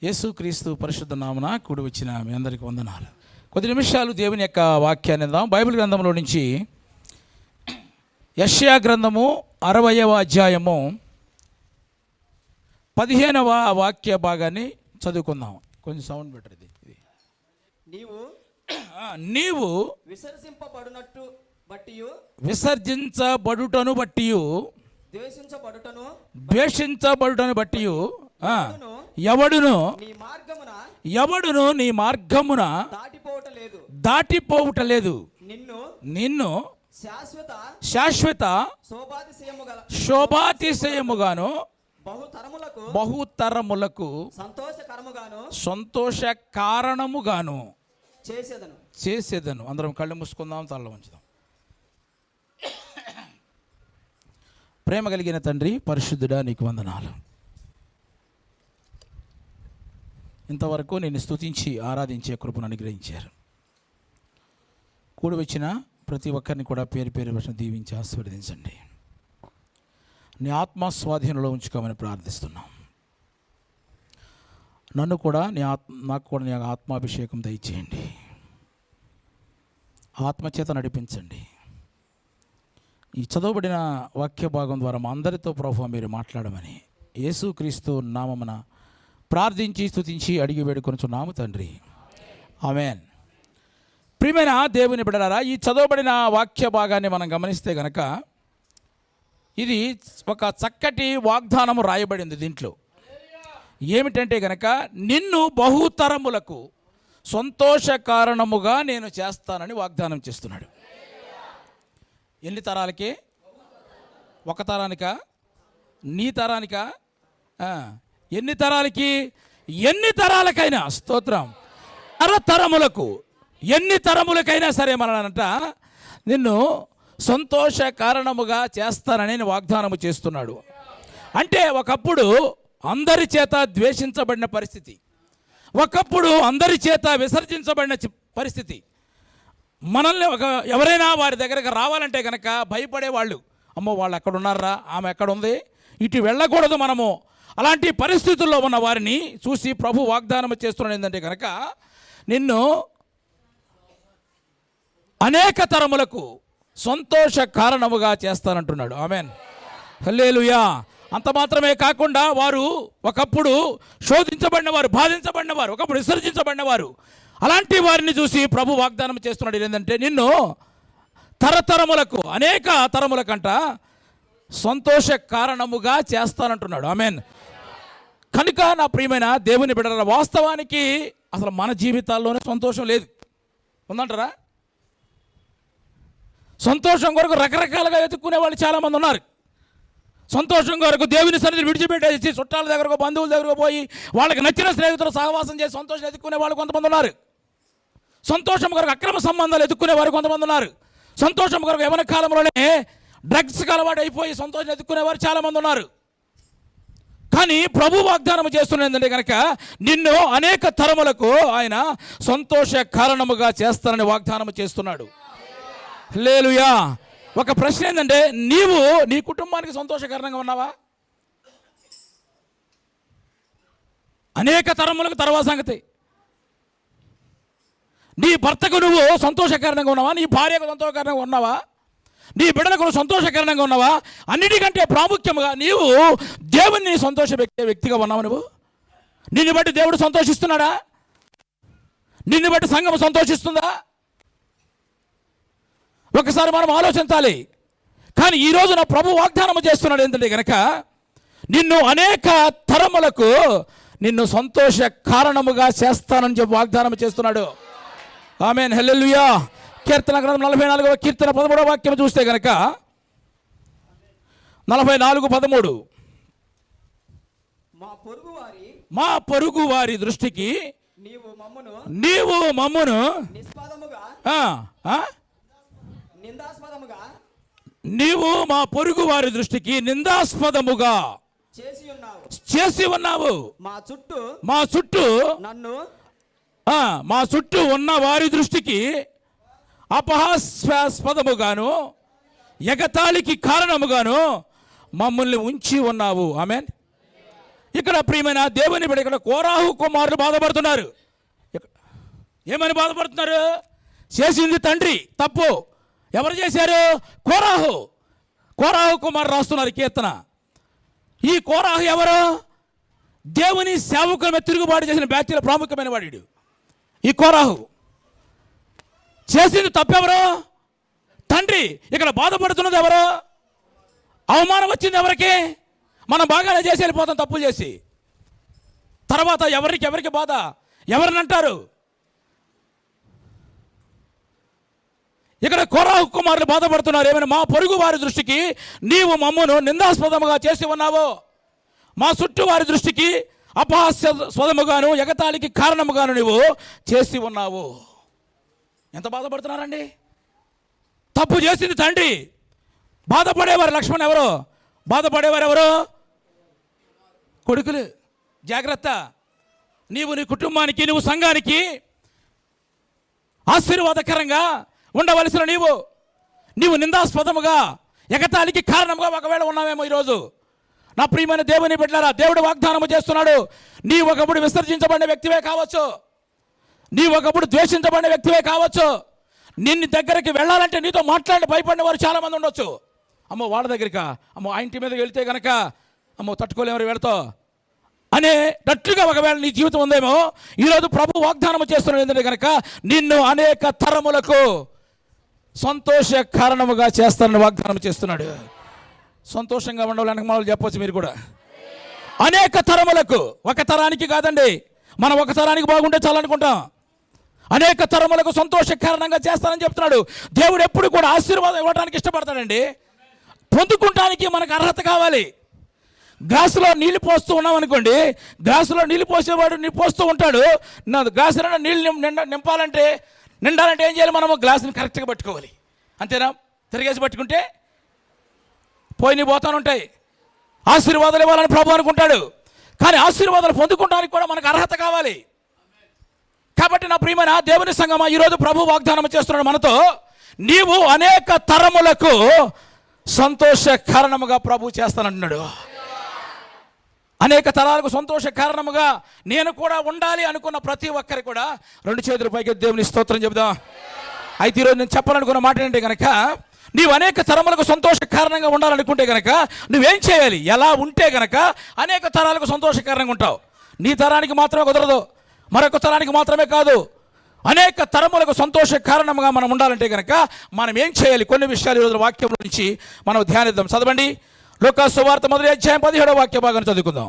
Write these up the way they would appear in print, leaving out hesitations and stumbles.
యేసుక్రీస్తు పరిశుద్ధ నామమున కూడి వచ్చిన మీ అందరికీ వందనాలు. కొద్ది నిమిషాలు దేవుని యొక్క వాక్యాన్ని విందాం. బైబిల్ గ్రంథంలో నుంచి యెషయా గ్రంథము 60వ అధ్యాయము 15వ వాక్య భాగాన్ని చదువుకుందాం. కొంచెం సౌండ్ బెటర్. ఇది నీవు విసర్జించబడుటను బట్టి ద్వేషించబడుటను బట్టి ఎవడును నీ మార్గమున దాటిపోవుటలేదు. నిన్ను శాశ్వత శోభాతిశయముగాను బహుతరములకు సంతోష కారణముగాను చేసేదను. అందరం కళ్ళు మూసుకుందాం, తల్ల ఉంచుదాం. ప్రేమ కలిగిన తండ్రి, పరిశుద్ధుడా, నీకు వందనాలు. ఇంతవరకు నేను స్తుతించి ఆరాధించే కృపను అనుగ్రహించారు. కూడి వచ్చిన ప్రతి ఒక్కరిని కూడా పేరు పేరు వచన దీవించి ఆశీర్వదించండి. నీ ఆత్మ స్వాధీనంలో ఉంచుకోమని ప్రార్థిస్తున్నాం. నన్ను కూడా నాకు కూడా నీ ఆత్మాభిషేకం దయచేయండి. ఆత్మచేత నడిపించండి. ఈ చదవబడిన వాక్య భాగం ద్వారా మా అందరితో ప్రభువా మీరు మాట్లాడమని యేసుక్రీస్తు నామమున ప్రార్థించి స్తుతించి అడిగి వేడుకొనుచున్నాము తండ్రి, ఆమేన్. ప్రియమైన దేవుని బిడ్డలారా, ఈ చదవబడిన వాక్య భాగాన్ని మనం గమనిస్తే గనక ఇది ఒక చక్కటి వాగ్దానము రాయబడింది. దీంట్లో ఏమిటంటే గనక నిన్ను బహుతరములకు సంతోష కారణముగా నేను చేస్తానని వాగ్దానం చేస్తున్నాడు. ఎన్ని తరాలకే? ఒక తరానికా? నీ తరానికా? ఎన్ని తరాలకి? ఎన్ని తరాలకైనా స్తోత్రం. తరతరములకు, ఎన్ని తరములకైనా సరే మననంట నిన్ను సంతోష కారణముగా చేస్తానని వాగ్దానము చేస్తున్నాడు. అంటే ఒకప్పుడు అందరి చేత ద్వేషించబడిన పరిస్థితి, ఒకప్పుడు అందరి చేత విసర్జించబడిన పరిస్థితి. మనల్ని ఎవరైనా వారి దగ్గరకు రావాలంటే కనుక భయపడేవాళ్ళు. అమ్మో, వాళ్ళు ఎక్కడ ఉన్నారా, ఆమె ఎక్కడ ఉంది, ఇటు వెళ్ళకూడదు మనము. అలాంటి పరిస్థితుల్లో ఉన్న వారిని చూసి ప్రభు వాగ్దానం చేస్తున్నాడు ఏంటంటే కనుక నిన్ను అనేక తరములకు సంతోష కారణముగా చేస్తానంటున్నాడు. ఆమేన్, హల్లెలూయా. అంత మాత్రమే కాకుండా వారు ఒకప్పుడు శోధించబడినవారు, బాధించబడినవారు, ఒకప్పుడు విసర్జించబడినవారు. అలాంటి వారిని చూసి ప్రభు వాగ్దానం చేస్తున్నాడు ఏంటంటే నిన్ను తరతరములకు, అనేక తరములకంట సంతోష కారణముగా చేస్తానంటున్నాడు. ఆమేన్. కనుక నా ప్రియమైన దేవుని బిడ్డల, వాస్తవానికి అసలు మన జీవితాల్లోనే సంతోషం లేదు, ఉందంటారా? సంతోషం కొరకు రకరకాలుగా వెతుక్కునే వాళ్ళు చాలామంది ఉన్నారు. సంతోషం కొరకు దేవుని సన్నిధిని విడిచిపెట్టేసి చుట్టాల దగ్గరకు, బంధువుల దగ్గరకు పోయి వాళ్ళకి నచ్చిన స్నేహితులు సహవాసం చేసి సంతోషం ఎదుక్కునే వాళ్ళు కొంతమంది ఉన్నారు. సంతోషం కొరకు అక్రమ సంబంధాలు ఎదుక్కునే వారు కొంతమంది ఉన్నారు. సంతోషం కొరకు యవ్వన కాలంలోనే డ్రగ్స్కి అలవాటు అయిపోయి సంతోషం ఎదుక్కునేవారు చాలామంది ఉన్నారు. కానీ ప్రభు వాగ్దానం చేస్తున్నది కనుక నిన్ను అనేక తరములకు ఆయన సంతోష కారణముగా చేస్తానని వాగ్దానం చేస్తున్నాడు. హల్లెలూయా. ఒక ప్రశ్న ఏంటంటే, నీవు నీ కుటుంబానికి సంతోషకరంగా ఉన్నావా? అనేక తరములకు తర్వాత సంగతి. నీ భర్తకు నువ్వు సంతోషకరంగా ఉన్నావా? నీ భార్యకు సంతోషకరంగా ఉన్నావా? నీ బిడ్డలకు సంతోషకరంగా ఉన్నావా? అన్నిటికంటే ప్రాముఖ్యంగా నీవు దేవుని సంతోష వ్యక్తిగా ఉన్నావు. నువ్వు నిన్ను బట్టి దేవుడు సంతోషిస్తున్నాడా? నిన్ను బట్టి సంఘం సంతోషిస్తుందా? ఒకసారి మనం ఆలోచించాలి. కానీ ఈరోజు నా ప్రభు వాగ్దానం చేస్తున్నాడు ఏంటంటే కనుక నిన్ను అనేక తరములకు నిన్ను సంతోష కారణముగా చేస్తానని చెప్పి వాగ్దానం చేస్తున్నాడు. ఆమేన్, హల్లెలూయా. కీర్తన గ్రంథం 44వ కీర్తన 13వ వాక్యం చూస్తే కనుక 44:13 మా పొరుగు వారి దృష్టికి నీవు మమ్మును నీవు మా పొరుగు వారి దృష్టికి నిందాస్పదముగా చేసి ఉన్నావు. మా చుట్టూ మా చుట్టూ ఉన్న వారి దృష్టికి అపహాస్యాస్పదముగాను ఎగతాళికి కారణముగాను మమ్మల్ని ఉంచి ఉన్నావు. ఆమేన్. ఇక్కడ ప్రియమైన దేవుని బిడ్డ, ఇక్కడ కోరాహు కుమారులు బాధపడుతున్నారు. ఏమని బాధపడుతున్నారు? చేసింది తండ్రి తప్పు. ఎవరు చేశారు? కోరాహు. కోరాహు కుమారు రాస్తున్నారు కీర్తన. ఈ కోరాహు ఎవరు? దేవుని సేవకుల మీద తిరుగుబాటు చేసిన బ్యాచ్లో ప్రాముఖ్యమైన వాడు ఈ కోరాహు. చేసింది తప్పెవరు? తండ్రి. ఇక్కడ బాధపడుతున్నది ఎవరు? అవమానం వచ్చింది ఎవరికి? మనం బాగానే చేసి వెళ్ళిపోతాం తప్పులు చేసి. తర్వాత ఎవరికి బాధ? ఎవరిని అంటారు? ఇక్కడ కోరాహు కుమారులు బాధపడుతున్నారు. ఏమైనా మా పొరుగు వారి దృష్టికి నీవు మమ్మను నిందాస్పదముగా చేసి ఉన్నావు, మా చుట్టూ వారి దృష్టికి అపహాస్యాస్పదముగాను ఎగతాళికి కారణముగాను నీవు చేసి ఉన్నావు. ఎంత బాధపడుతున్నారండి? తప్పు చేసింది తండ్రి. బాధపడేవారు లక్ష్మణ్ ఎవరు? బాధపడేవారు ఎవరు? కొడుకులు. జాగ్రత్త. నీవు నీ కుటుంబానికి, నువ్వు సంఘానికి ఆశీర్వాదకరంగా ఉండవలసిన నీవు నిందాస్పదముగా ఎగతాళికి కారణంగా ఒకవేళ ఉన్నామేమో ఈరోజు. నా ప్రియమైన దేవుని బిడ్డలారా, దేవుడు వాగ్దానము చేస్తున్నాడు. నీ ఒకప్పుడు విసర్జించబడిన వ్యక్తివే కావచ్చు, నీ ఒకప్పుడు ద్వేషించబడిన వ్యక్తివే కావచ్చు. నిన్ను దగ్గరికి వెళ్ళాలంటే నీతో మాట్లాడి భయపడిన వారు చాలామంది ఉండొచ్చు. అమ్మో వాళ్ళ దగ్గరికా, అమ్మో ఆ ఇంటి మీదకి వెళ్తే కనుక అమ్మో తట్టుకోలేమరు వెళతో అనేటట్లుగా ఒకవేళ నీ జీవితం ఉందేమో. ఈరోజు ప్రభు వాగ్దానం చేస్తున్నాడు. ఏంటంటే కనుక నిన్ను అనేక తరములకు సంతోష కారణముగా చేస్తానని వాగ్దానం చేస్తున్నాడు. సంతోషంగా ఉండాలని మనం చెప్పొచ్చు మీరు కూడా. అనేక తరములకు, ఒక తరానికి కాదండి. మనం ఒక తరానికి బాగుంటే చాలనుకుంటాం. అనేక తరములకు సంతోష కారణంగా చేస్తానని చెప్తున్నాడు. దేవుడు ఎప్పుడు కూడా ఆశీర్వాదం ఇవ్వడానికి ఇష్టపడతాడండి. పొందుకుంటానికి మనకు అర్హత కావాలి. గ్లాసులో నీళ్ళు పోస్తూ ఉన్నాం అనుకోండి, గ్లాసులో నీళ్ళు పోసేవాడు పోస్తూ ఉంటాడు. గ్లాసులో నీళ్ళు నిండాలంటే ఏం చేయాలి? మనము గ్లాసుని కరెక్ట్గా పట్టుకోవాలి. అంతేనా? తిరిగేసి పట్టుకుంటే పోతాను ఉంటాయి. ఆశీర్వాదాలు ఇవ్వాలని ప్రభు అనుకుంటాడు, కానీ ఆశీర్వాదాలు పొందుకోవడానికి కూడా మనకు అర్హత కావాలి. కాబట్టి నా ప్రియమైన దేవుని సంగమా, ఈరోజు ప్రభు వాగ్దానం చేస్తున్నాడు మనతో. నీవు అనేక తరములకు సంతోష కారణముగా ప్రభు చేస్తానంటున్నాడు. అనేక తరాలకు సంతోష కారణముగా నేను కూడా ఉండాలి అనుకున్న ప్రతి ఒక్కరి కూడా రెండు చేతుల పైకి దేవుని స్తోత్రం చెబుదాం. అయితే ఈరోజు నేను చెప్పాలనుకున్న మాట ఏంటంటే కనుక, నీవు అనేక తరములకు సంతోష కారణంగా ఉండాలనుకుంటే కనుక నువ్వేం చేయాలి? ఎలా ఉంటే కనుక అనేక తరాలకు సంతోష కారణంగా ఉంటావు. నీ తరానికి మాత్రమే కుదరదు, మరొక తరానికి మాత్రమే కాదు. అనేక తరములకు సంతోష కారణంగా మనం ఉండాలంటే కనుక మనం ఏం చేయాలి? కొన్ని విషయాలు ఈరోజు వాక్యం నుంచి మనం ధ్యానిద్దాం. చదవండి, లూకా సువార్త 1వ అధ్యాయం 17వ వాక్య భాగాన్ని చదువుకుందాం.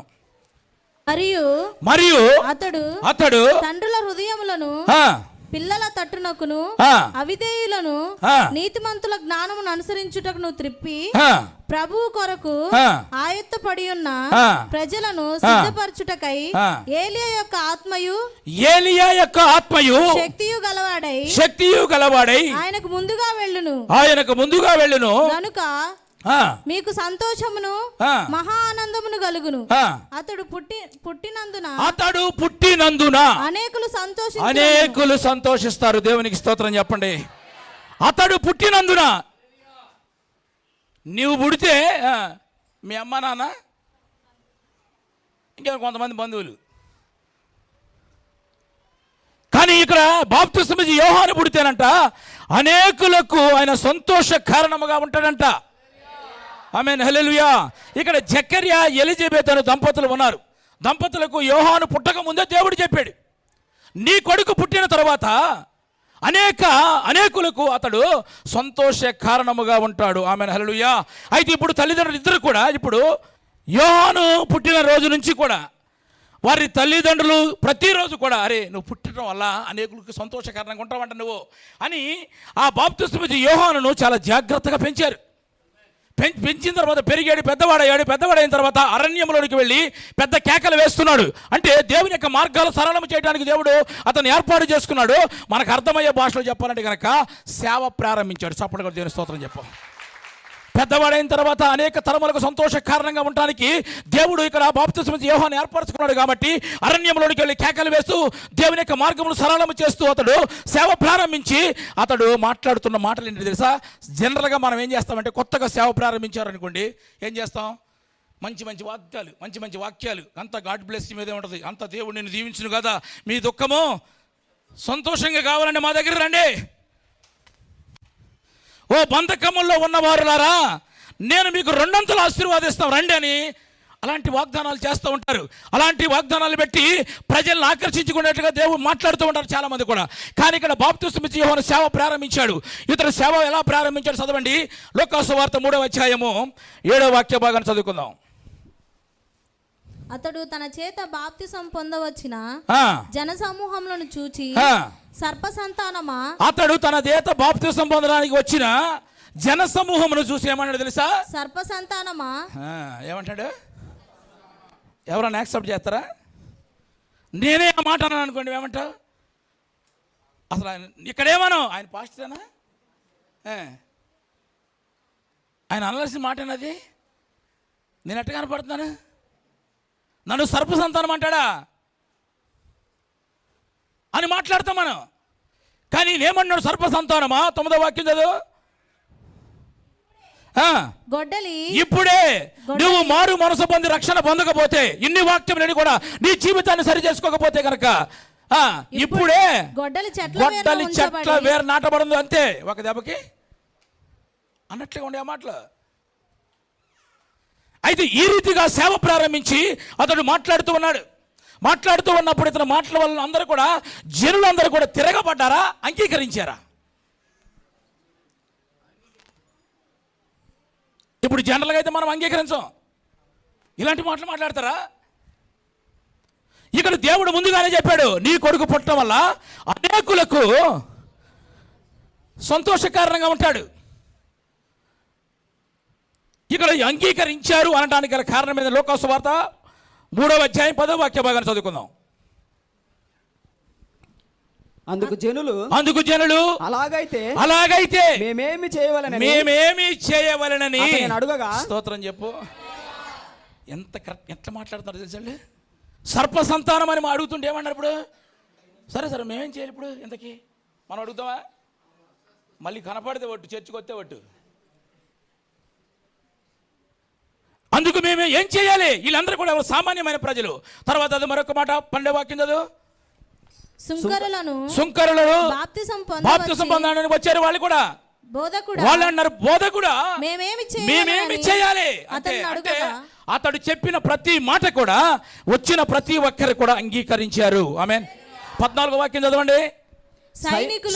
మరియు అతడు తండ్రుల హృదయములను పిల్లల తట్టునకును అవిధేయులను నీతిమంతుల జ్ఞానమును అనుసరించుటకును త్రిప్పి ప్రభువు కొరకు ఆయత్తపడి ఉన్న ప్రజలను సిద్ధపరచుటకై ఏలియా యొక్క ఆత్మయు శక్తియు గలవాడై ఆయనకు ముందుగా వెళ్ళును కనుక మీకు సంతోషమును మహా ఆనందమును కలుగును. అతడు పుట్టినందున అనేకులు సంతోషిస్తారు. దేవునికి స్తోత్రం చెప్పండి. అతడు పుట్టినందున. నీవు పుడితే మీ అమ్మ నాన్న ఇంకా కొంతమంది బంధువులు, కానీ ఇక్కడ బాప్తిస్మం ఇచ్చి యోహాను పుడితేనంట అనేకులకు ఆయన సంతోష కారణముగా ఉంటాడంట. ఆమేన్, హల్లెలూయా. ఇక్కడ జకర్యా ఎలిజబెత్ అనే దంపతులు ఉన్నారు. దంపతులకు యోహాను పుట్టక ముందే దేవుడు చెప్పాడు, నీ కొడుకు పుట్టిన తర్వాత అనేకులకు అతడు సంతోష కారణముగా ఉంటాడు. ఆమేన్, హల్లెలూయా. అయితే ఇప్పుడు తల్లిదండ్రులు ఇద్దరు కూడా ఇప్పుడు యోహాను పుట్టిన రోజు నుంచి కూడా వారి తల్లిదండ్రులు ప్రతిరోజు కూడా అరే నువ్వు పుట్టడం వల్ల అనేకులకు సంతోష కారణంగా ఉంటావంట నువ్వు అని ఆ బాప్తిస్మం ఇచ్చి యోహానును చాలా జాగ్రత్తగా పెంచారు. పెంచిన తర్వాత పెరిగాడు, పెద్దవాడైన తర్వాత అరణ్యంలోనికి వెళ్ళి పెద్ద కేకలు వేస్తున్నాడు. అంటే దేవుని యొక్క మార్గాలు సరళం చేయడానికి దేవుడు అతను ఏర్పాటు చేసుకున్నాడు. మనకు అర్థమయ్యే భాషలో చెప్పాలంటే కనుక సేవ ప్రారంభించాడు. చప్పటి దేవుని స్తోత్రం చెప్పాం. పెద్దవాడైన తర్వాత అనేక తరములకు సంతోష కారణంగా ఉండడానికి దేవుడు ఇక్కడ బాప్తిస్మం ఇచ్చి యోహాను ఏర్పరచుకున్నాడు. కాబట్టి అరణ్యంలోనికి వెళ్ళి కేకలు వేస్తూ దేవుని యొక్క మార్గమును సరళము చేస్తూ అతడు సేవ ప్రారంభించి అతడు మాట్లాడుతున్న మాటలు ఏంటి తెలుసా? జనరల్గా మనం ఏం చేస్తామంటే కొత్తగా సేవ ప్రారంభించారనుకోండి ఏం చేస్తాం? మంచి మంచి వాక్యాలు, మంచి మంచి వాక్యాలు, అంత గాడ్ బ్లెస్ మీదే ఉంటుంది, అంత దేవుడు నిన్ను దీవించును కదా, మీ దుఃఖము సంతోషంగా కావాలంటే మా దగ్గర రండి. ఓ బంధకముల్లో ఉన్నవారులారా, నేను మీకు రెండంతలు ఆశీర్వాదిస్తాం రండి అని అలాంటి వాగ్దానాలు చేస్తూ ఉంటారు. అలాంటి వాగ్దానాలు పెట్టి ప్రజలను ఆకర్షించుకునేట్టుగా దేవుడు మాట్లాడుతూ ఉంటారు చాలామంది కూడా. కానీ ఇక్కడ బాప్తిస్మం ఇచ్చి యోహాను సేవ ప్రారంభించాడు. ఇతను సేవ ఎలా ప్రారంభించాడు చదవండి. లూకా సువార్త 3వ అధ్యాయము 7వ వాక్య భాగాన్ని చదువుకుందాం. అతడు తన చేత బాప్తిసం పొందవచ్చిన జనసమూహములను చూచి, సర్ప సంతానమా, అతడు తన చేత బాప్తిసం పొందడానికి వచ్చిన జనసమూహమును చూసి ఏమన్నాడు తెలుసా? సర్ప సంతానమా. ఏమంటాడు? ఎవరన్నా యాక్సెప్ట్ చేస్తారా? నేనే ఆ మాట అన్నాను అనుకోండి, ఏమంటావు? అసలు ఇక్కడేమను ఆయన పాస్టరేనా? ఆయన అనవలసిన మాట అన్నది. నేను ఎట్ట కనపడుతున్నాను? నన్ను సర్ప సంతానం అంటాడా అని మాట్లాడతాం మనం. కానీ నేనేమన్నాడు? సర్ప సంతానమా. 9వ వాక్యం చదువు. గొడ్డలి ఇప్పుడే నువ్వు మారు మనసు పొంది రక్షణ పొందకపోతే, ఇన్ని వాక్యములని కూడా నీ జీవితాన్ని సరి చేసుకోకపోతే కనుక ఇప్పుడే గొడ్డలి చెట్ల వేరు నాటబడింది అంతే, ఒక దెబ్బకి అన్నట్లుగా ఉండే ఆ మాటలు. అయితే ఈ రీతిగా సేవ ప్రారంభించి అతడు మాట్లాడుతూ ఉన్నాడు. మాట్లాడుతూ ఉన్నప్పుడు ఇతని మాటల వల్ల అందరూ కూడా, జనులందరూ కూడా తిరగబడ్డారా, అంగీకరించారా? ఇప్పుడు జనరల్గా అయితే మనం అంగీకరించాం. ఇలాంటి మాటలు మాట్లాడతారా? ఇక్కడ దేవుడు ముందుగానే చెప్పాడు, నీ కొడుకు పుట్టడం వల్ల అనేకులకు సంతోషకారణంగా ఉంటాడు. ఇక్కడ అంగీకరించారు అనడానికి గల కారణం ఏంటంటే లూకా సువార్త 3వ అధ్యాయం 10వ వాక్య భాగాన్ని చదువుకుందాం. అందుకు జనులు అలాగైతే మేమేమి చేయవలెనని అడుగగా, స్తోత్రం చెప్పు. ఎట్లా మాట్లాడుతున్నారు తెలుసండి? సర్ప సంతానం అని అడుగుతుంటే ఏమన్నారు ఇప్పుడు? సరే మేమేం చేయాలి ఇప్పుడు? ఇంతకీ మనం అడుగుతామా? మళ్ళీ కనపడితే ఒట్టు, చర్చికి వస్తే ఒట్టు. అందుకు మేము ఏం చేయాలి? వీళ్ళందరూ కూడా సామాన్యమైన ప్రజలు. తర్వాత అది మరొక మాట, 12వ వాక్యం చదువు. సుంకరులను బాప్తిసం పొందడానికి వచ్చారు వాళ్ళు కూడా. వాళ్ళు అన్నారు, బోధకుడా మేమేమి చేయాలి అంటే అతడు చెప్పిన ప్రతి మాట కూడా వచ్చిన ప్రతి ఒక్కరు కూడా అంగీకరించారు. ఆమేన్. 14వ వాక్యం చదవండి.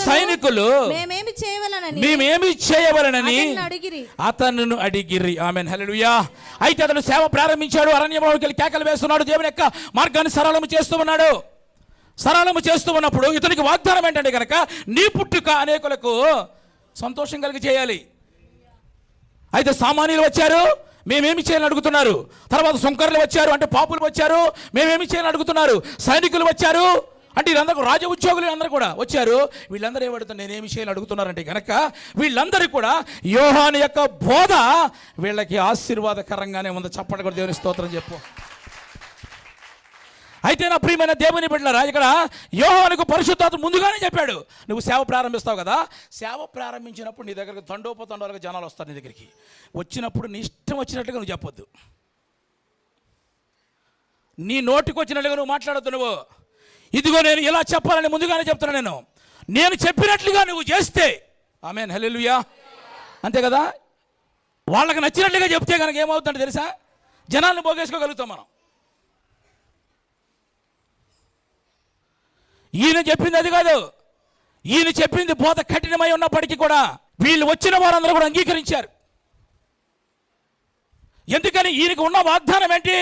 సైనికులు మేమేమి చేయవలనని అతను అడిగిరి. ఆమేన్, హల్లెలూయా. అయితే అతను సేవ ప్రారంభించాడు. అరణ్యంలోకి వెళ్ళి కేకలు వేస్తున్నాడు. దేవుని యొక్క మార్గాన్ని సరళము చేస్తూ ఉన్నాడు. సరళము చేస్తూ ఉన్నప్పుడు ఇతనికి వాగ్దానం ఏంటంటే కనుక, నీ పుట్టుక అనేకులకు సంతోషం కలిగి చేయాలి. అయితే సామాన్యులు వచ్చారు, మేమేమి చేయాలని అడుగుతున్నారు. తర్వాత సుంకరులు వచ్చారు, అంటే పాపులు వచ్చారు, మేమేమి చేయాలని అడుగుతున్నారు. సైనికులు వచ్చారు, అంటే వీళ్ళందరూ రాజ ఉద్యోగులు అందరూ కూడా వచ్చారు. వీళ్ళందరూ ఏమడుతున్నారు? నేనేమి చేయాలని అడుగుతున్నారంటే కనుక వీళ్ళందరూ కూడా యోహాను యొక్క బోధ వీళ్ళకి ఆశీర్వాదకరంగానే ఉంది. చప్పటి కూడా దేవుని స్తోత్రం చెప్పు. అయితే నా ప్రియమైన దేవుని బిడ్డలారా, ఇక్కడ యోహానుకు పరిశుద్ధాత్మ ముందుగానే చెప్పాడు, నువ్వు సేవ ప్రారంభిస్తావు కదా, సేవ ప్రారంభించినప్పుడు నీ దగ్గరకు తండోపతండాలుగా జనాలు వస్తారు. నీ దగ్గరికి వచ్చినప్పుడు నీ ఇష్టం వచ్చినట్టుగా నువ్వు చెప్పొద్దు. నీ నోటికి వచ్చినట్టుగా నువ్వు మాట్లాడొద్దు. నువ్వు ఇదిగో నేను ఇలా చెప్పాలని ముందుగానే చెప్తున్నా. నేను చెప్పినట్లుగా నువ్వు చేస్తే, ఆమేన్, హల్లెలూయా, అంతే కదా. వాళ్ళకి నచ్చినట్లుగా చెప్తే కనుక ఏమవుతుందంటే తెలుసా? జనాలను పోగేసుకోగలుగుతాం మనం. ఈయన చెప్పింది అది కాదు. ఈయన చెప్పింది బోధ కఠినమై ఉన్నప్పటికీ కూడా వీళ్ళు వచ్చిన వారందరూ కూడా అంగీకరించారు. ఎందుకని? ఈయనకు ఉన్న వాగ్దానం ఏంటి?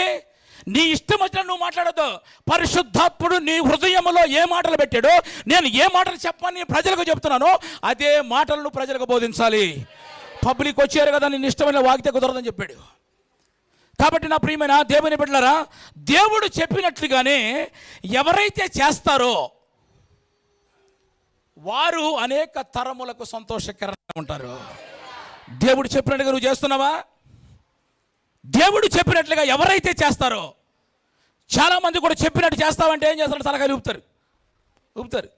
నీ ఇష్టం వచ్చిన నువ్వు మాట్లాడద్దు. పరిశుద్ధాత్ముడు నీ హృదయంలో ఏ మాటలు పెట్టాడో, నేను ఏ మాటలు చెప్పని ప్రజలకు చెప్తున్నానో అదే మాటలను ప్రజలకు బోధించాలి. పబ్లిక్ వచ్చారు కదా, నేను ఇష్టమైన వాగితే కుదరదని చెప్పాడు. కాబట్టి నా ప్రియమైన దేవుని బిడ్డలారా, దేవుడు చెప్పినట్లుగానే ఎవరైతే చేస్తారో వారు అనేక తరములకు సంతోషకరంగా ఉంటారు. దేవుడు చెప్పినట్టుగా నువ్వు చేస్తున్నావా? దేవుడు చెప్పినట్లుగా ఎవరైతే చేస్తారో, చాలామంది కూడా చెప్పినట్టు చేస్తావంటే ఏం చేస్తారు? తలకాయలు ఊపుతారు.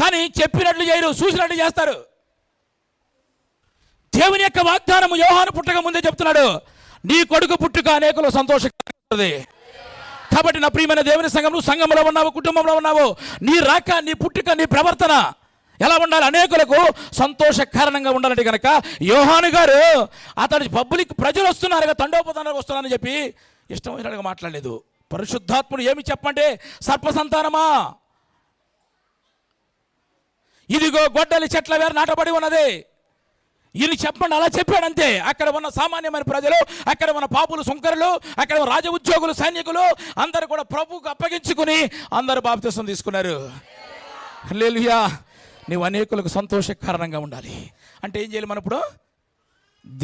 కానీ చెప్పినట్లు చేయరు, చూసినట్లు చేస్తారు. దేవుని యొక్క వాగ్దానము యోహాను పుట్టక ముందే చెప్తున్నాడు, నీ కొడుకు పుట్టుక అనేకులు సంతోషకరమైనది. కాబట్టి నా ప్రియమైన దేవుని సంఘంలో ఉన్నావు, కుటుంబంలో ఉన్నావు, నీ రాక, నీ పుట్టుక, నీ ప్రవర్తన ఎలా ఉండాలి? అనేకులకు సంతోష కారణంగా ఉండాలంటే కనుక యోహాను గారు అతడి పబ్లిక్ ప్రజలు వస్తున్నారు, తండోపతండాలు వస్తున్నారని చెప్పి ఇష్టమైనట్టుగా మాట్లాడలేదు. పరిశుద్ధాత్ముడు ఏమి చెప్పంటే, సర్పసంతానమా ఇదిగో గొడ్డలి చెట్ల వేరు నాటబడి ఉన్నది, ఇది చెప్పండి. అలా చెప్పాడు అంతే. అక్కడ ఉన్న సామాన్యమైన ప్రజలు, అక్కడ ఉన్న పాపులు, సుంకరులు, అక్కడ ఉన్న రాజ ఉద్యోగులు, సైనికులు అందరూ కూడా ప్రభువుకు అప్పగించుకుని అందరూ బాప్తిసం తీసుకున్నారు. హల్లెలూయా. నీవు అనేకులకు సంతోష కారణంగా ఉండాలి అంటే ఏం చేయాలి? మనం ఇప్పుడు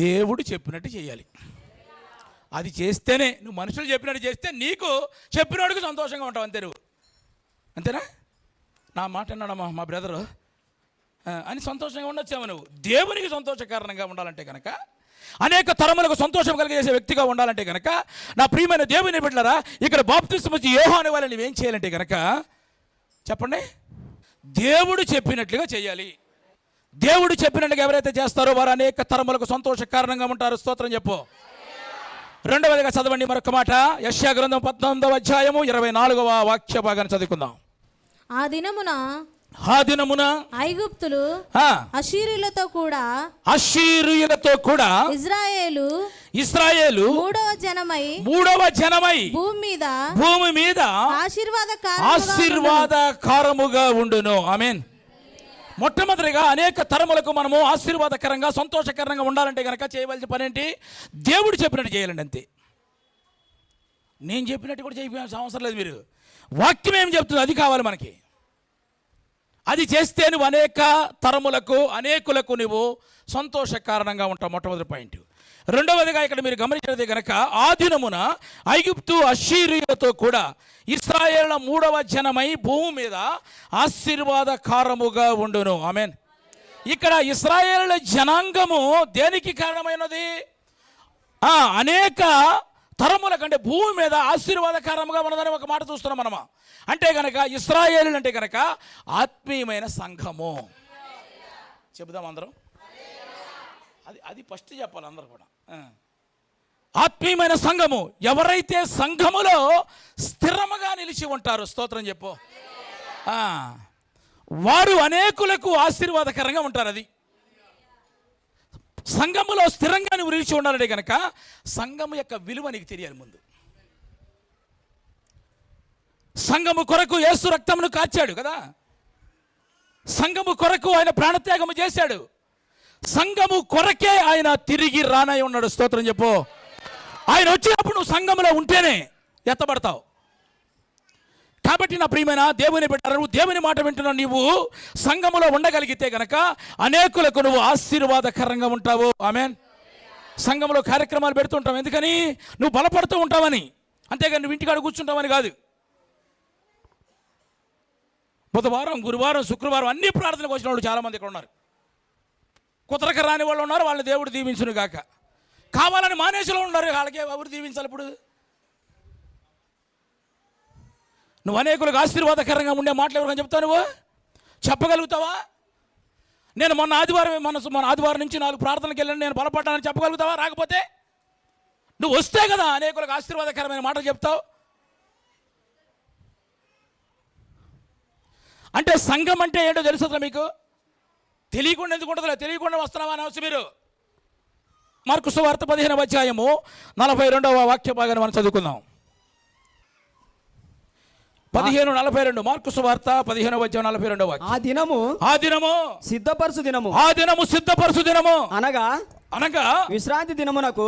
దేవుడు చెప్పినట్టు చేయాలి. అది చేస్తేనే, నువ్వు మనుషులు చెప్పినట్టు చేస్తే నీకు చెప్పినోడికి సంతోషంగా ఉంటావు. అంతే, నువ్వు అంతేనా? నా మాట అన్నాడమ్మా మా బ్రదరు అని సంతోషంగా ఉండొచ్చావు. నువ్వు దేవునికి సంతోష కారణంగా ఉండాలంటే కనుక, అనేక తరములకు సంతోషం కలిగజేసే వ్యక్తిగా ఉండాలంటే కనుక, నా ప్రియమైన దేవుని బిడ్డలారా, ఇక్కడ బాప్తిసం వచ్చి యోహాను వల్ల నువ్వేం చేయాలంటే కనుక చెప్పండి, దేవుడు చెప్పినట్లుగా చేయాలి. దేవుడు చెప్పినట్లుగా ఎవరైతే చేస్తారో వారు అనేక తరములకు సంతోష కారణంగా ఉంటారు. స్తోత్రం చెప్పు. రెండవదిగా చదవండి మరొక మాట, యెషయా గ్రంథం 19వ అధ్యాయము 24వ వాక్య భాగాన్ని చదువుకుందాం. ఆ దినమున ఐగుప్తులు అషీరులతో కూడా ఇశ్రాయేలు మూడవ జనమై భూమి మీద ఆశీర్వాదకరముగా ఉండును. ఆమేన్. మొట్టమొదటిగా అనేక తరములకు మనము ఆశీర్వాదకరంగా సంతోషకరంగా ఉండాలంటే కనుక చేయవలసిన పని ఏంటి? దేవుడు చెప్పినట్టు చేయాలండి, అంతే. నేను చెప్పినట్టు కూడా చేయాల్సిన అవసరం లేదు. మీరు వాక్యం ఏం చెప్తుంది అది కావాలి మనకి. అది చేస్తే నువ్వు అనేక తరములకు, అనేకులకు నువ్వు సంతోష కారణంగా ఉంటావు. మొట్టమొదటి పాయింట్. రెండవదిగా ఇక్కడ మీరు గమనించినది కనుక, ఆ దినమున ఐగుప్తు అషీరీయులతో కూడా ఇశ్రాయేలు మూడవ జనమై భూమి మీద ఆశీర్వాదకారముగా ఉండును. ఆమేన్. ఇక్కడ ఇశ్రాయేలు జనాంగము దేనికి కారణమైనది? అనేక తరముల కంటే భూమి మీద ఆశీర్వాదకరంగా ఉన్నదని ఒక మాట చూస్తున్నాం మనము. అంటే కనుక ఇశ్రాయేలు అంటే కనుక ఆత్మీయమైన సంఘము. చెబుదాం అందరం, అది ఫస్ట్ చెప్పాలి అందరూ కూడా. ఆత్మీయమైన సంఘము. ఎవరైతే సంఘములో స్థిరముగా నిలిచి ఉంటారో, స్తోత్రం చెప్పు, వారు అనేకులకు ఆశీర్వాదకరంగా ఉంటారు. అది సంఘములో స్థిరంగా నువ్వు నిలిచి ఉండాలంటే కనుక సంఘము యొక్క విలువ నీకు తెలియాలి. ముందు సంఘము కొరకు యేసు రక్తమును కార్చాడు కదా, సంఘము కొరకు ఆయన ప్రాణత్యాగము చేశాడు, సంఘము కొరకే ఆయన తిరిగి రానై ఉన్నాడు. స్తోత్రం చెప్పు. ఆయన వచ్చినప్పుడు నువ్వు సంఘములో ఉంటేనే ఎత్తబడతావు. కాబట్టి నా ప్రియమైన దేవుని బిడ్డలారా, నువ్వు దేవుని మాట వింటున్నావు, నీవు సంఘములో ఉండగలిగితే గనక అనేకులకు నువ్వు ఆశీర్వాదకరంగా ఉంటావు. ఆమేన్. సంఘంలో కార్యక్రమాలు పెడుతుంటావు, ఎందుకని? నువ్వు బలపడుతూ ఉంటావని, అంతేగాని నువ్వు ఇంటికాడ కూర్చుంటావని కాదు. బుధవారం, గురువారం, శుక్రవారం అన్ని ప్రార్థనకు వచ్చిన వాళ్ళు చాలామంది ఇక్కడ ఉన్నారు. కుదరక రాని వాళ్ళు ఉన్నారు, వాళ్ళని దేవుడు దీవించును గాక. కావాలని మానేసులో ఉన్నారు, వాళ్ళకి ఎవరు దీవించాలి? ఇప్పుడు నువ్వు అనేకులకు ఆశీర్వాదకరంగా ఉండే మాటలు ఎవరికైనా చెప్తావు? నువ్వు చెప్పగలుగుతావా? నేను మొన్న ఆదివారం నుంచి 4 ప్రార్థనలకు వెళ్ళాను, నేను బలపడ్డానని చెప్పగలుగుతావా? రాకపోతే నువ్వు వస్తే కదా అనేకులకు ఆశీర్వాదకరమైన మాటలు చెప్తావు. అంటే సంఘం అంటే ఏంటో తెలుస్తుందా మీకు? తెలియకుండా ఎందుకు ఉంటుందో, తెలియకుండా వస్తున్నావా అని అవసరం. మీరు మార్కు సువార్త 15వ అధ్యాయము 42వ వాక్య భాగాన్ని మనం చదువుకుందాం. 15:42 మార్కు సువార్త 15వ అధ్యాయం 42వ వాక్యం. ఆ దినము సిద్ధపరచు దినము అనగా విశ్రాంతి దినమునకు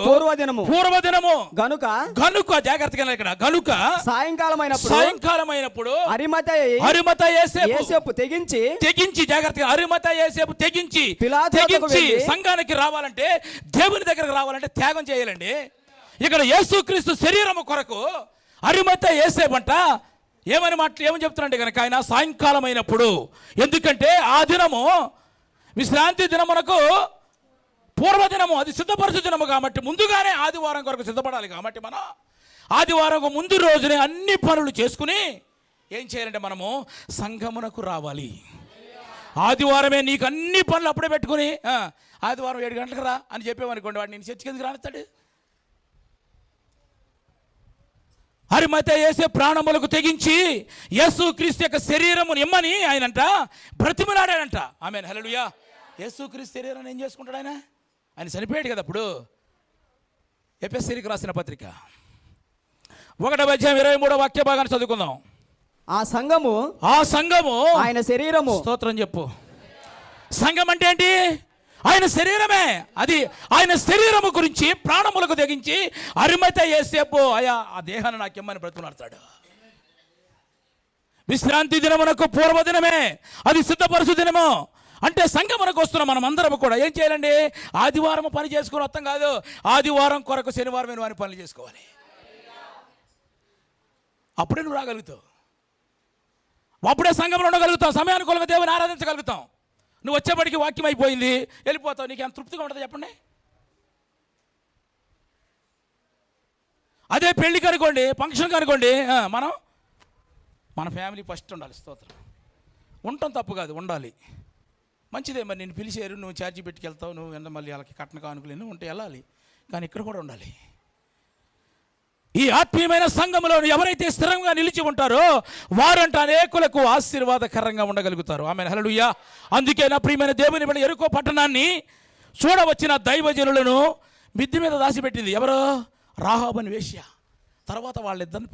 పూర్వ దినము గనుక జాగ్రత్తగా ఇక్కడ గనుక సాయంకాలమైనప్పుడు అరిమత యేసేపు తెగించి జాగ్రత్తగా అరిమత యేసేపు తెగించి సంఘానికి రావాలంటే, దేవుని దగ్గరకు రావాలంటే త్యాగం చేయాలండి. ఇక్కడ యేసుక్రీస్తు శరీరము కొరకు అరిమత యేసేపంట ఏమని చెప్తున్నాంటే కనుక ఆయన సాయంకాలం అయినప్పుడు, ఎందుకంటే ఆ దినము విశ్రాంతి దినమునకు పూర్వదినము, అది సిద్ధపరచు దినము కాబట్టి ముందుగానే ఆదివారం కొరకు సిద్ధపడాలి. కాబట్టి మనం ఆదివారం ముందు రోజునే అన్ని పనులు చేసుకుని ఏం చేయాలంటే మనము సంఘమునకు రావాలి. ఆదివారమే నీకు అన్ని పనులు అప్పుడే పెట్టుకుని ఆదివారం 7 గంటలకు రా అని చెప్పేవనుకోండి, వాడు నేను చర్చికి ఎందుకు రానిస్తాడు? అరిమతయి యేసే ప్రాణములకు తెగించి యేసు క్రీస్తు యొక్క శరీరమును ఇమ్మని ఆయనంట బ్రతిమలాడాడంట. ఆమేన్, హల్లెలూయా. యేసు క్రీస్తు శరీరాన్ని ఏం చేసుకుంటాడు ఆయన? ఆయన చనిపోయాడు కదా. అప్పుడు ఎఫెసీయులకు రాసిన పత్రిక 1:23 వాక్య భాగాన్ని చదువుకుందాం. ఆ సంఘము ఆయన శరీరము. స్తోత్రం చెప్పు. సంఘం అంటే ఏంటి? ఆయన శరీరమే. అది ఆయన శరీరము గురించి ప్రాణములకు తెగించి అరిమతయి యేసేపు అయా ఆ దేహాన్ని నాకెమ్మని బ్రతుకులాడతాడు. విశ్రాంతి దినమునకు పూర్వదినమే, అది సిద్ధపరచు దినము. అంటే సంఘమునకు వస్తున్న మనం అందరం కూడా ఏం చేయాలండి? ఆదివారం పని చేసుకుని వస్తాం కాదు, ఆదివారం కొరకు శనివారం నువ్వు పనులు చేసుకోవాలి. అప్పుడే నువ్వు రాగలుగుతావు, అప్పుడే సంఘంలో ఉండగలుగుతావు, సమయానుకూలంగా దేవుని ఆరాధించగలుగుతాం. నువ్వు వచ్చేప్పటికి వాక్యం అయిపోయింది, వెళ్ళిపోతావు, నీకు ఎంత తృప్తిగా ఉంటుంది చెప్పండి? అదే పెళ్ళికి అనుకోండి, ఫంక్షన్కి అనుకోండి, మన ఫ్యామిలీ ఫస్ట్ ఉండాలి. స్తోత్రం. ఉండటం తప్పు కాదు, ఉండాలి, మంచిదే. మరి నేను పిలిచారు, నువ్వు ఛార్జీ పెట్టుకెళ్తావు, నువ్వు ఎంత మళ్ళీ వాళ్ళకి కట్న కానుకలు ఉంటే వెళ్ళాలి, కానీ ఇక్కడ కూడా ఉండాలి. ఈ ఆత్మీయమైన సంఘంలో ఎవరైతే స్థిరంగా నిలిచి ఉంటారో వారంట అనేకులకు ఆశీర్వాదకరంగా ఉండగలుగుతారు. ఆమేన్, హల్లెలూయా. అందుకే నా ప్రియమైన దేవుని బిడ్డ, యెరికో పట్టణాన్ని చూడవచ్చిన దైవజనులను మిద్దె మీద దాచిపెట్టింది ఎవరు? రాహాబు అని వేశ్య. తర్వాత వాళ్ళిద్దరిని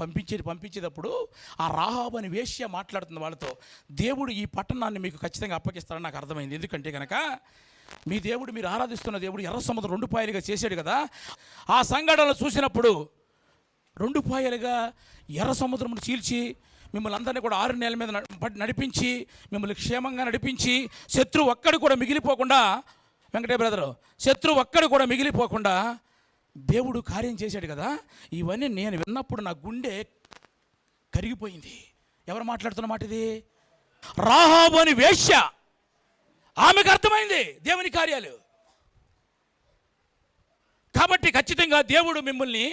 పంపించేటప్పుడు ఆ రాహాబు అని వేశ్య మాట్లాడుతుంది వాళ్ళతో, దేవుడు ఈ పట్టణాన్ని మీకు ఖచ్చితంగా అప్పగిస్తాడని నాకు అర్థమైంది. ఎందుకంటే కనుక మీ దేవుడు, మీరు ఆరాధిస్తున్న దేవుడు ఎర్ర సముద్రం 2 పాయలుగా చేశాడు కదా. ఆ సంఘటనలు చూసినప్పుడు 2 పాయలుగా ఎర్ర సముద్రమును చీల్చి మిమ్మల్ని అందరినీ కూడా 6 నెలల మీద నడిపించి మిమ్మల్ని క్షేమంగా నడిపించి శత్రువు ఒక్కడు కూడా మిగిలిపోకుండా, వెంకటే బ్రదరు, శత్రువు ఒక్కడు కూడా మిగిలిపోకుండా దేవుడు కార్యం చేశాడు కదా. ఇవన్నీ నేను విన్నప్పుడు నా గుండె కరిగిపోయింది. ఎవరు మాట్లాడుతున్న మాట ఇది? రాహాబు అని వేశ్య. ఆమెకు అర్థమైంది దేవుని కార్యాలు. కాబట్టి ఖచ్చితంగా దేవుడు మిమ్మల్ని,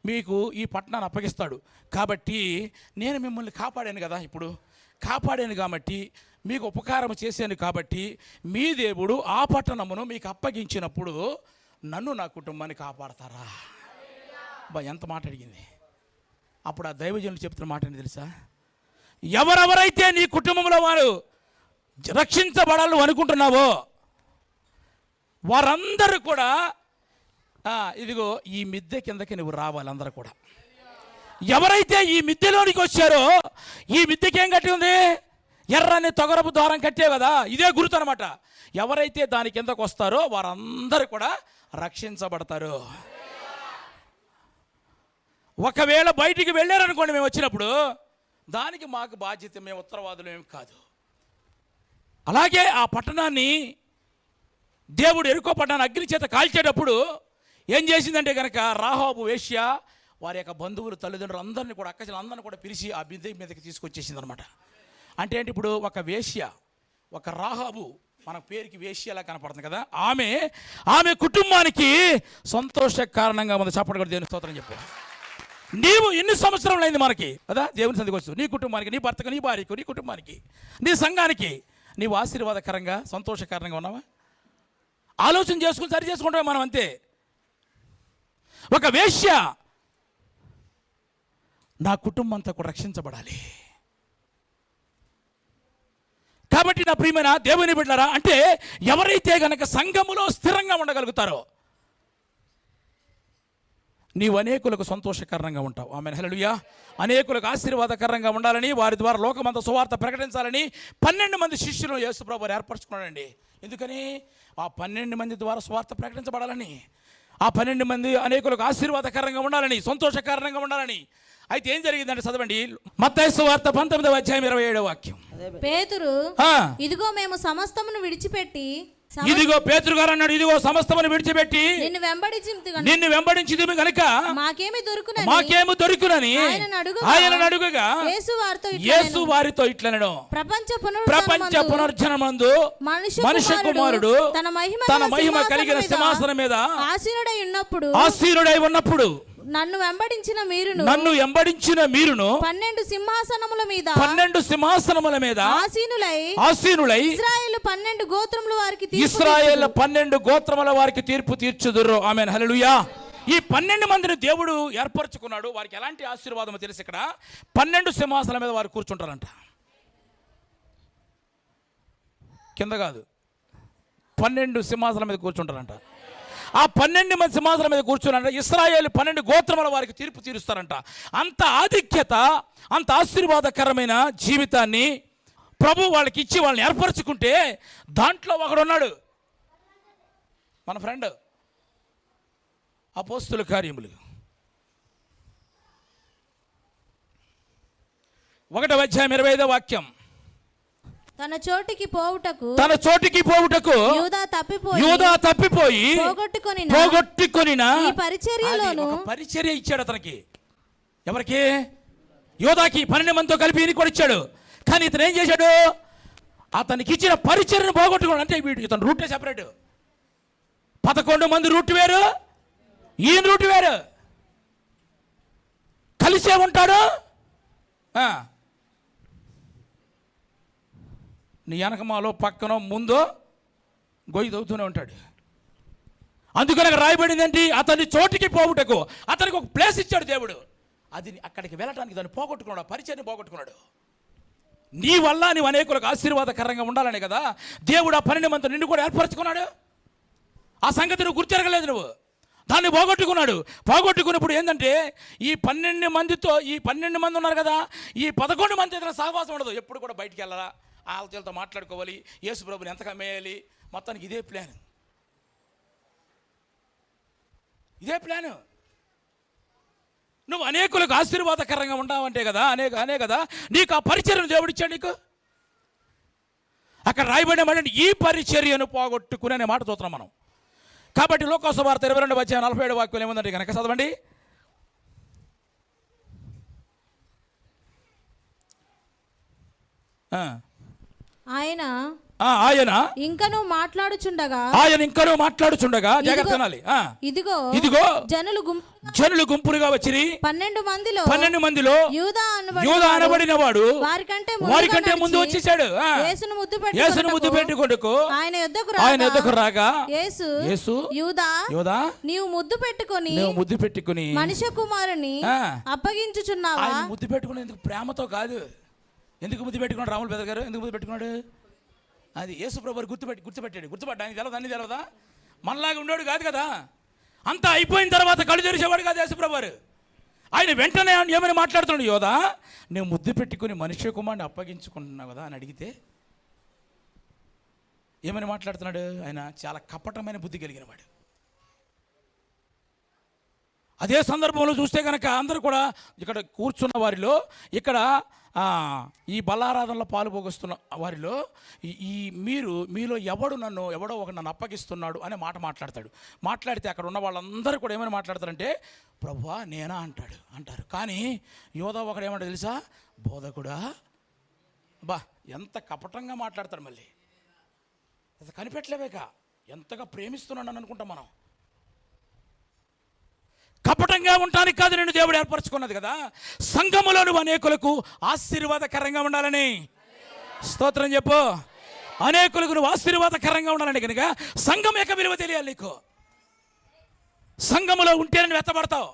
మీకు ఈ పట్టణాన్ని అప్పగిస్తాడు. కాబట్టి నేను మిమ్మల్ని కాపాడాను కదా, ఇప్పుడు కాపాడాను కాబట్టి, మీకు ఉపకారం చేశాను కాబట్టి, మీ దేవుడు ఆ పట్టణమును మీకు అప్పగించినప్పుడు నన్ను, నా కుటుంబాన్ని కాపాడతారా? ఎంత మాట అడిగింది. అప్పుడు ఆ దైవజనులు చెప్తున్న మాట ఏంటి తెలుసా? ఎవరెవరైతే నీ కుటుంబంలో వారు రక్షించబడాలి అనుకుంటున్నావో వారందరూ కూడా ఇదిగో ఈ మిద్దె కిందకి నువ్వు రావాలి. అందరూ కూడా ఎవరైతే ఈ మిద్దెలోనికి వచ్చారో, ఈ మిద్దెకి ఏం కట్టి ఉంది? ఎర్రని తొగరపు ద్వారం కట్టే కదా. ఇదే గుర్తు అనమాట. ఎవరైతే దాని కిందకు వస్తారో వారందరూ కూడా రక్షించబడతారు. ఒకవేళ బయటికి వెళ్ళారనుకోండి, మేము వచ్చినప్పుడు దానికి మాకు బాధ్యత, మేము ఉత్తరవాదులు ఏమి కాదు. అలాగే ఆ పట్టణాన్ని దేవుడు, యెరికో పట్టణాన్ని అగ్ని చేత కాల్చేటప్పుడు ఏం చేసిందంటే కనుక రాహాబు వేశ్య వారి యొక్క బంధువులు, తల్లిదండ్రులు అందరినీ కూడా, అక్కచెల్లి అందరినీ కూడా పిలిచి ఆ మిద్దె మీదకి తీసుకొచ్చేసింది అనమాట. అంటే ఏంటి? ఇప్పుడు ఒక వేశ్య, ఒక రాహాబు మన పేరుకి వేశ్యలా కనపడుతుంది కదా, ఆమె కుటుంబానికి సంతోష కారణంగా ఉంది. చప్పటి కూడా దేవుని స్తోత్రం చెప్పు. నీవు ఎన్ని సంవత్సరాలు అయింది మనకి కదా దేవుని సంధికి వచ్చు, నీ కుటుంబానికి, నీ భర్తకు, నీ భార్యకు, నీ కుటుంబానికి, నీ సంఘానికి నీవు ఆశీర్వాదకరంగా సంతోషకరంగా ఉన్నావా? ఆలోచన చేసుకుని సరి చేసుకుంటాం మనం, అంతే. ఒక వేశ్య నా కుటుంబం అంతా కూడా రక్షించబడాలి. కాబట్టి నా ప్రియమైన దేవుని బిడ్డలారా, అంటే ఎవరైతే గనక సంఘములో స్థిరంగా ఉండగలుగుతారో నీవు అనేకులకు సంతోషకరంగా ఉంటావు. ఆమేన్, హల్లెలూయా. అనేకులకు ఆశీర్వాదకరంగా ఉండాలని, వారి ద్వారా లోకమంతా సువార్త ప్రకటించాలని 12 మంది శిష్యులను యేసుప్రభు వారు ఏర్పరచుకున్నాడండి. ఎందుకని? ఆ 12 మంది ద్వారా సువార్త ప్రకటించబడాలని, ఆ 12 మంది అనేకులకు ఆశీర్వాదకరంగా ఉండాలని, సంతోషకరంగా ఉండాలని. అయితే ఏం జరిగిందంటే చదవండి, మత్తయి సువార్త 19వ అధ్యాయం 27వ వాక్యం. పేతురు, ఇదిగో మేము సమస్తమును విడిచిపెట్టి, ఇదిగో పేతురు గారు అన్నాడు, ఇదిగో సమస్తమును విడిచిపెట్టి నిన్ను వెంబడించితిమి గనుక మాకేమి దొరుకునని ఆయన అడుగగా యేసు వారితో ఇట్లనెను, ప్రపంచ పునర్జనమందు మనుష్య కుమారుడు తన మహిమ కలిగిన సింహాసనం మీద ఆసీనుడై ఉన్నప్పుడు నన్ను వెంబడించిన మీరును 12 సింహాసనముల మీద 12 సింహాసనముల మీద ఆసీనులై ఇశ్రాయేలు 12 గోత్రముల వారికి ఇశ్రాయేలు 12 గోత్రముల వారికి తీర్పు తీర్చుదురు. ఆమేన్, హల్లెలూయా. ఈ 12 మందిని దేవుడు ఏర్పరచుకున్నాడు. వారికి ఎలాంటి ఆశీర్వాదమో తెలుసు. ఇక్కడ 12 సింహాసనాల మీద వారు కూర్చుంటారంట. కింద కాదు, 12 సింహాసనాల మీద కూర్చుంటారంట. ఆ 12 మంది సింహాసనాల మీద కూర్చున్నారంట. ఇశ్రాయేలు 12 గోత్రముల వారికి తీర్పు తీరుస్తారంట. అంత ఆధిక్యత, అంత ఆశీర్వాదకరమైన జీవితాన్ని ప్రభు వాళ్ళకి ఇచ్చి వాళ్ళని ఏర్పరచుకుంటే దాంట్లో ఒకడున్నాడు, మన ఫ్రెండ్. అపోస్తుల కార్యములు 1వ అధ్యాయం 25వ వాక్యం. తన చోటికి పోవుటకు యూదా తప్పిపోయి పోగొట్టుకొనిన ఈ పరిచర్యలోను పరిచర్య ఇచ్చాడు అతనికి. ఎవరికి? యూదాకి. 12 మందితో కలిపి ఈయన కూడా ఇచ్చాడు. కానీ ఇతను ఏం చేశాడు? అతనికి ఇచ్చిన పరిచర్యను పోగొట్టుకున్నాడు. అంటే ఇతను రూటే సెపరేట్. 11 మంది రూట్ వేరు, ఈయన రూట్ వేరు. కలిసే ఉంటాడు. నీ వెనకమాలో పక్కనో ముందో గొయ్యి తవ్వుతూనే ఉంటాడు. అందుకని రాయబడింది ఏంటి? అతని చోటికి పోవుటకు అతనికి ఒక ప్లేస్ ఇచ్చాడు దేవుడు. అది అక్కడికి వెళ్ళటానికి దాన్ని పోగొట్టుకున్నాడు, పరిచయాన్ని పోగొట్టుకున్నాడు. నీ వల్ల నీవు అనేకులకు ఆశీర్వాదకరంగా ఉండాలని కదా దేవుడు ఆ 12 మందితో నిన్ను కూడా ఏర్పరచుకున్నాడు. ఆ సంగతి నువ్వు గుర్తిరగలేదు, నువ్వు దాన్ని పోగొట్టుకున్నాడు. పోగొట్టుకున్నప్పుడు ఏంటంటే ఈ 12 మందితో, ఈ 12 మంది ఉన్నారు కదా, ఈ 11 మంది ఏదైనా సహవాసం ఉండదు. ఎప్పుడు కూడా బయటికి వెళ్ళాలా, వాళ్ళతో మాట్లాడుకోవాలి, యేసు ప్రభుని ఎంతగా మేయాలి. మొత్తానికి ఇదే ప్లాన్. నువ్వు అనేకులకు ఆశీర్వాదకరంగా ఉంటావంటే కదా, అనే కదా నీకు ఆ పరిచర్యను దేవుడు ఇచ్చాడు నీకు. అక్కడ రాయబడిన మాట ఈ పరిచర్యను పోగొట్టుకునే అనే మాట చూస్తున్నాం మనం. కాబట్టి లోకాసు వార్త 22వ అధ్యాయం 47వ వాక్యం ఏముందంటే కనుక చదవండి. ఆయన ఇంకనూ మాట్లాడుచుండగా జాగ్రత్త వినాలి. ఇదిగో జనులు గుంపులుగా వచ్చిరి. 12 మందిలో యూదా అనబడిన వాడు వారికంటే ముందు వచ్చేసాడు. యేసును ముద్దు పెట్టుకొనుటకు ఆయన యొద్దకు రాగా యేసు యూదా నీవు ముద్దు పెట్టుకొని మనుష్య కుమారుని అప్పగించుచున్నావా? ఆయన ముద్దు పెట్టుకునేందుకు ప్రేమతో కాదు. ఎందుకు ముద్దు పెట్టుకున్నాడు రాములు పెద్ద గారు? ఎందుకు ముద్దు పెట్టుకున్నాడు? అది యేసు ప్రభు గుర్తుపెట్టాడు. ఆయన తెలవదు, అన్ని తెలవదా? మనలాగా ఉండేవాడు కాదు కదా. అంతా అయిపోయిన తర్వాత కళ్ళు తెరిచేవాడు కాదు యేసు ప్రభు. ఆయన వెంటనే ఏమైనా మాట్లాడుతున్నాడు, యోధా నేను ముద్దు పెట్టుకుని మనుష్య కుమారుని అప్పగించుకుంటున్నావు కదా అని అడిగితే ఏమైనా మాట్లాడుతున్నాడు? ఆయన చాలా కపటమైన బుద్ధి కలిగిన వాడు. అదే సందర్భంలో చూస్తే కనుక అందరూ కూడా ఇక్కడ కూర్చున్న వారిలో, ఇక్కడ ఈ బలారాధనలో పాలుపోగొస్తున్న వారిలో మీలో ఎవడో ఒక నన్ను అప్పగిస్తున్నాడు అనే మాట మాట్లాడతాడు. మాట్లాడితే అక్కడ ఉన్న వాళ్ళందరూ కూడా ఏమైనా మాట్లాడతారంటే ప్రభువా నేనా అంటారు. కానీ యోధా ఒకడు ఏమంటాడు తెలుసా? బోధకుడా. బా ఎంత కపటంగా మాట్లాడతాడు. మళ్ళీ అసలు కనిపెట్టలేవేక ఎంతగా ప్రేమిస్తున్నాడు అని అనుకుంటాం మనం. కపటంగా ఉండటానికి కాదు నేను దేవుడు ఏర్పరచుకున్నది కదా. సంఘములో నువ్వు అనేకులకు ఆశీర్వాదకరంగా ఉండాలని. స్తోత్రం చెప్పు. అనేకులకు నువ్వు ఆశీర్వాదకరంగా ఉండాలని కనుక సంఘం యొక్క విలువ తెలియాలి నీకు. సంఘములో ఉంటేనే నువ్వు ఎత్తబడతావు.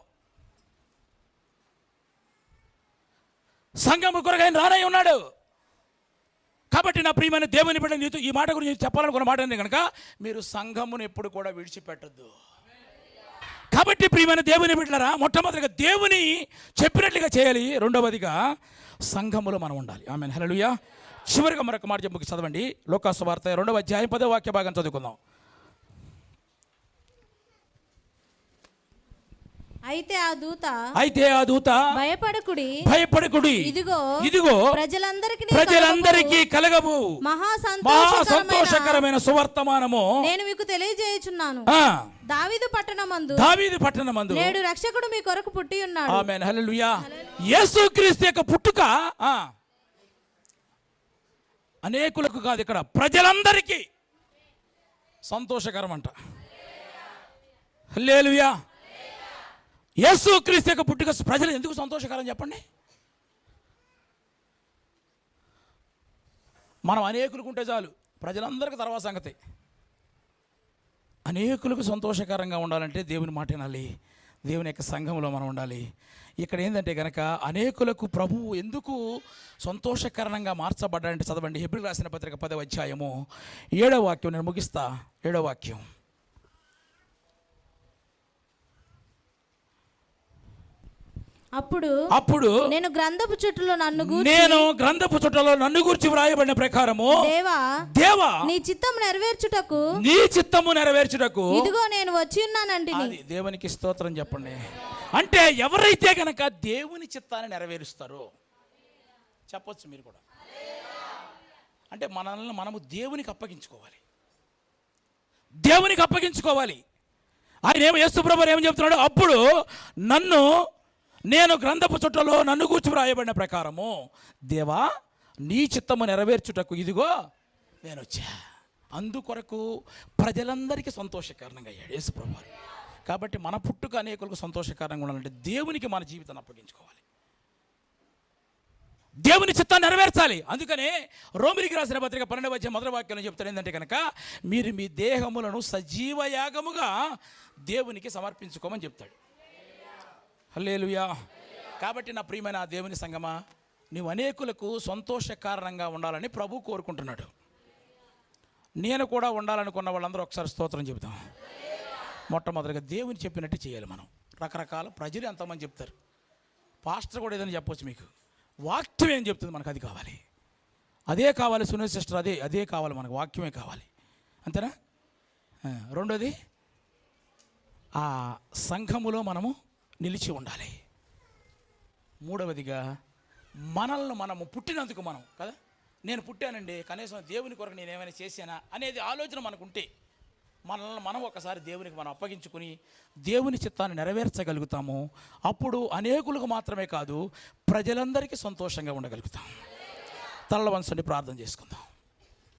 సంఘము కొరకు ఆయన రానై ఉన్నాడు. కాబట్టి నా ప్రియమైన దేవుని బిడ్డ నీతో ఈ మాట గురించి చెప్పాలనుకున్న మాట ఏంటి కనుక మీరు సంఘమును ఎప్పుడు కూడా విడిచిపెట్టద్దు. కాబట్టి ప్రియమైన దేవుని బిడ్డలారా, మొట్టమొదటిగా దేవుని చెప్పినట్లుగా చేయాలి. రెండవదిగా సంఘములో మనం ఉండాలి. ఆమేన్, హల్లెలూయా. చివరిగా మరొక మాట చెప్పి చదవండి. లోకాసు వార్త 2వ అధ్యాయం 10వ వాక్య భాగం చదువుకుందాం. అయితే ఆ దూత భయపడకుడి, ఇదిగో ప్రజలందరికీ కలగబు మహా సంతోషకరమైన సువర్తమానము నేను మీకు తెలియజేయుచున్నాను. దావీదు పట్టణమందు నేడు రక్షకుడు మీ కొరకు పుట్టి ఉన్నాడు. ఆమేన్, హల్లెలూయా. యేసుక్రీస్తు యొక్క పుట్టుక అనేకులకు కాదు, ఇక్కడ ప్రజలందరికీ సంతోషకరం అంట. హల్లెలూయా. యేసుక్రీస్తు యొక్క పుట్టుక ప్రజలు ఎందుకు సంతోషకరం చెప్పండి? మనం అనేకులకు ఉంటే చాలు, ప్రజలందరికీ తర్వాత సంగతి. అనేకులకు సంతోషకరంగా ఉండాలంటే దేవుని మాట వినాలి, దేవుని యొక్క సంఘంలో మనం ఉండాలి. ఇక్కడ ఏంటంటే కనుక అనేకులకు ప్రభువు ఎందుకు సంతోషకరంగా మార్చబడ్డాడంటే చదవండి. హెబ్రీయులకు రాసిన పత్రిక 10వ అధ్యాయము 7వ వాక్యం. నేను ముగిస్తా. 7వ వాక్యం. అప్పుడు నేను గ్రంథపు చుట్టలో నన్ను గూర్చి వ్రాయబడిన ప్రకారము దేవా నీ చిత్తము నెరవేర్చుటకు ఇదిగో నేను వచ్చి ఉన్నానండి. అది దేవునికి స్తోత్రం చెప్పండి. అంటే ఎవరైతే గనక దేవుని చిత్తాన్ని నెరవేరుస్తారో చెప్పొచ్చు మీరు కూడా. అంటే మనల్ని మనము దేవునికి అప్పగించుకోవాలి. ఆయన యేసుప్రభువు ఏమని చెప్తున్నాడు? అప్పుడు నేను గ్రంథపు చుట్టలో నన్ను గూర్చి వ్రాయబడిన ప్రకారము దేవా నీ చిత్తము నెరవేర్చుటకు ఇదిగో నేను వచ్చా. అందుకొరకు ప్రజలందరికీ సంతోషకరంగా అయ్యాడు యేసుప్రభువు. కాబట్టి మన పుట్టుక అనేకులకు సంతోషకరంగా ఉండాలంటే దేవునికి మన జీవితాన్ని అప్పగించుకోవాలి, దేవుని చిత్తాన్ని నెరవేర్చాలి. అందుకనే రోమిలికి రాసిన పత్రిక 12వ అధ్యాయం 1వ వాక్యంలో చెప్తారు ఏంటంటే కనుక మీరు మీ దేహములను సజీవ యాగముగా దేవునికి సమర్పించుకోమని చెప్తాడు. హల్లెలూయా. కాబట్టి నా ప్రియమైన దేవుని సంగమా, నీవు అనేకులకు సంతోషకారణంగా ఉండాలని ప్రభు కోరుకుంటున్నాడు. నేను కూడా ఉండాలనుకున్న వాళ్ళందరూ ఒకసారి స్తోత్రం చెబుతాం. మొట్టమొదటిగా దేవుని చెప్పినట్టు చేయాలి మనం. రకరకాల ప్రజలు ఎంతమంది చెప్తారు, పాస్టర్ కూడా ఏదైనా చెప్పొచ్చు మీకు. వాక్యం ఏం చెప్తుంది మనకు అది కావాలి, అదే కావాలి. సునీల్ సిస్టర్ అదే కావాలి మనకు, వాక్యమే కావాలి. అంతేనా? రెండోది ఆ సంఘములో మనము నిలిచి ఉండాలి. మూడవదిగా మనము పుట్టినందుకు మనం కదా, నేను పుట్టానండి కనీసం దేవుని కొరకు నేను ఏమైనా చేశానా అనేది ఆలోచన మనకుంటే మనల్ని మనం ఒకసారి దేవునికి మనం అప్పగించుకుని దేవుని చిత్తాన్ని నెరవేర్చగలుగుతాము. అప్పుడు అనేకులకు మాత్రమే కాదు ప్రజలందరికీ సంతోషంగా ఉండగలుగుతాం. తలల వంచండి, ప్రార్థన చేసుకుందాం.